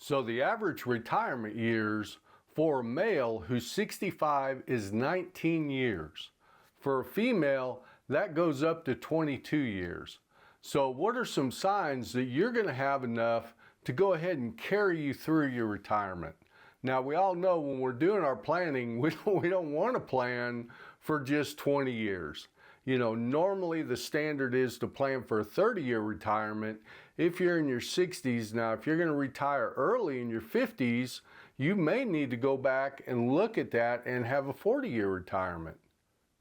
So the average retirement years for a male who's 65 is 19 years. For a female, that goes up to 22 years. So what are some signs that you're going to have enough to go ahead and carry you through your retirement? Now, we all know when we're doing our planning, we don't want to plan for just 20 years. Normally the standard is to plan for a 30-year retirement if you're in your 60s. Now, if you're going to retire early in your 50s, you may need to go back and look at that and have a 40-year retirement.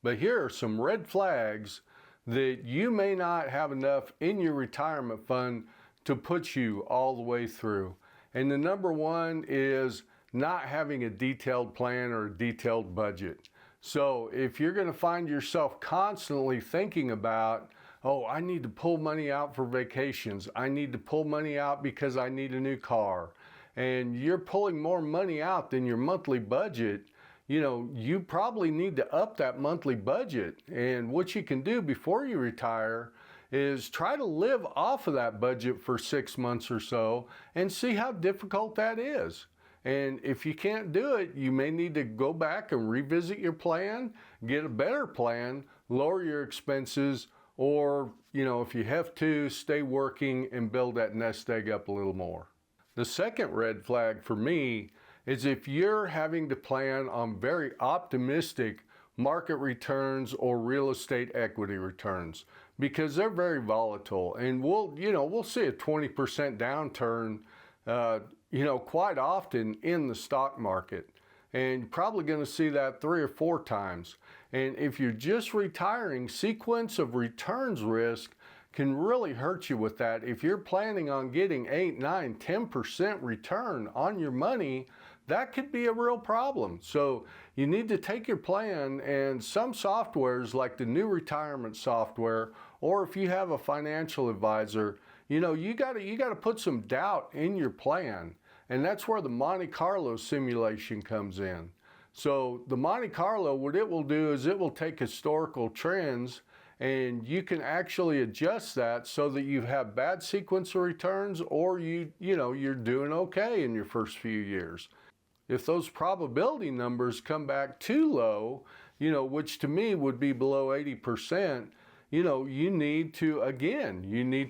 But here are some red flags that you may not have enough in your retirement fund to put you all the way through. And the number one is not having a detailed plan or a detailed budget. So if you're going to find yourself constantly thinking about, oh, I need to pull money out for vacations, I need to pull money out because I need a new car, and you're pulling more money out than your monthly budget, you probably need to up that monthly budget. And what you can do before you retire is try to live off of that budget for 6 months or so and see how difficult that is. And if you can't do it, you may need to go back and revisit your plan, get a better plan, lower your expenses, or, if you have to, stay working and build that nest egg up a little more. The second red flag for me is if you're having to plan on very optimistic market returns or real estate equity returns, because they're very volatile, and we'll see a 20% downturn quite often in the stock market, and you're probably going to see that 3 or 4 times. And if you're just retiring, sequence of returns risk can really hurt you with that. If you're planning on getting 8, 9, 10% return on your money, that could be a real problem. So you need to take your plan, and some softwares like the new retirement software, or if you have a financial advisor, you got to put some doubt in your plan. And that's where the Monte Carlo simulation comes in. So the Monte Carlo, what it will do is it will take historical trends, and you can actually adjust that so that you have bad sequence of returns, or you're doing okay in your first few years. If those probability numbers come back too low, which to me would be below 80%, you need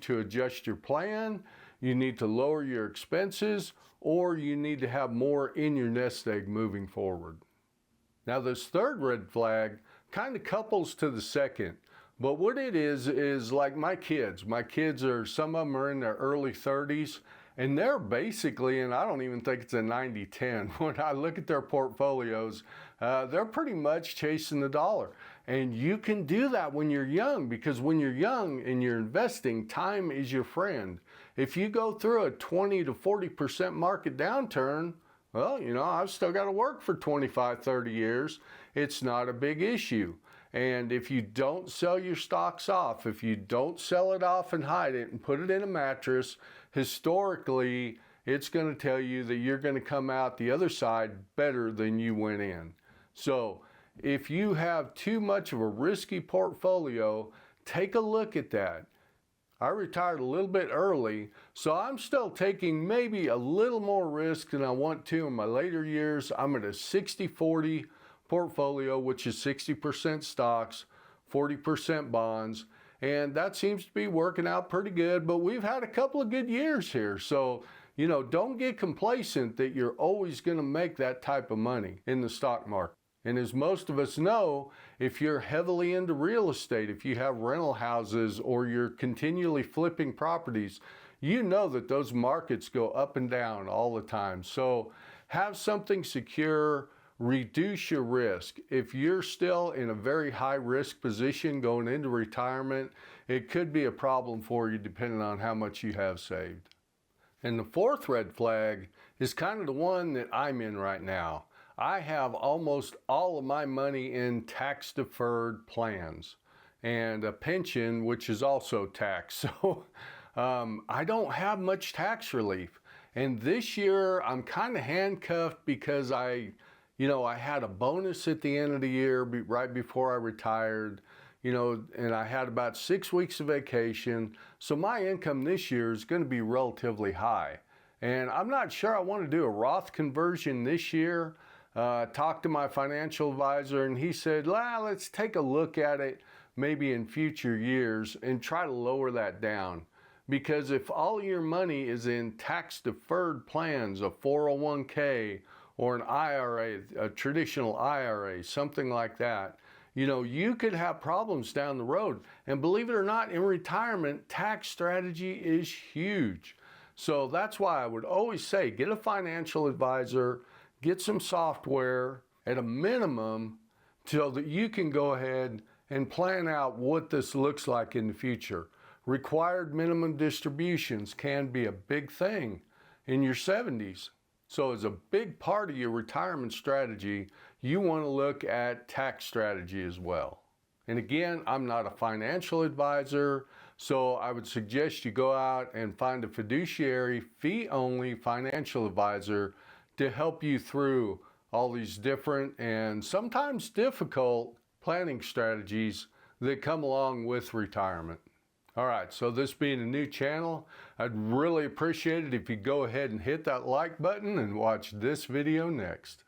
to adjust your plan, you need to lower your expenses, or you need to have more in your nest egg moving forward. Now, this third red flag kind of couples to the second, but what it is like my kids. My kids some of them are in their early 30s, and they're basically, and I don't even think it's a 90-10, when I look at their portfolios, they're pretty much chasing the dollar. And you can do that when you're young, because when you're young and you're investing, time is your friend. If you go through a 20 to 40% market downturn, well, I've still got to work for 25, 30 years. It's not a big issue. And if you don't sell your stocks off, if you don't sell it off and hide it and put it in a mattress, historically, it's going to tell you that you're going to come out the other side better than you went in. So if you have too much of a risky portfolio, take a look at that. I retired a little bit early, so I'm still taking maybe a little more risk than I want to in my later years. I'm at a 60-40 portfolio, which is 60% stocks, 40% bonds, and that seems to be working out pretty good, but we've had a couple of good years here. So, don't get complacent that you're always going to make that type of money in the stock market. And as most of us know, if you're heavily into real estate, if you have rental houses or you're continually flipping properties, you know that those markets go up and down all the time. So have something secure, reduce your risk. If you're still in a very high risk position going into retirement, it could be a problem for you depending on how much you have saved. And the fourth red flag is kind of the one that I'm in right now. I have almost all of my money in tax-deferred plans and a pension, which is also taxed. So I don't have much tax relief. And this year I'm kind of handcuffed because I had a bonus at the end of the year right before I retired, and I had about 6 weeks of vacation. So my income this year is going to be relatively high. And I'm not sure I want to do a Roth conversion this year. Talked to my financial advisor and he said, let's take a look at it maybe in future years and try to lower that down. Because if all your money is in tax deferred plans, a 401k or an IRA, a traditional IRA, something like that, you could have problems down the road. And believe it or not, in retirement, tax strategy is huge. So that's why I would always say, get a financial advisor, get some software at a minimum so that you can go ahead and plan out what this looks like in the future. Required minimum distributions can be a big thing in your 70s. So as a big part of your retirement strategy, you want to look at tax strategy as well. And again, I'm not a financial advisor, so I would suggest you go out and find a fiduciary, fee-only financial advisor to help you through all these different and sometimes difficult planning strategies that come along with retirement. All right, so this being a new channel, I'd really appreciate it if you go ahead and hit that like button and watch this video next.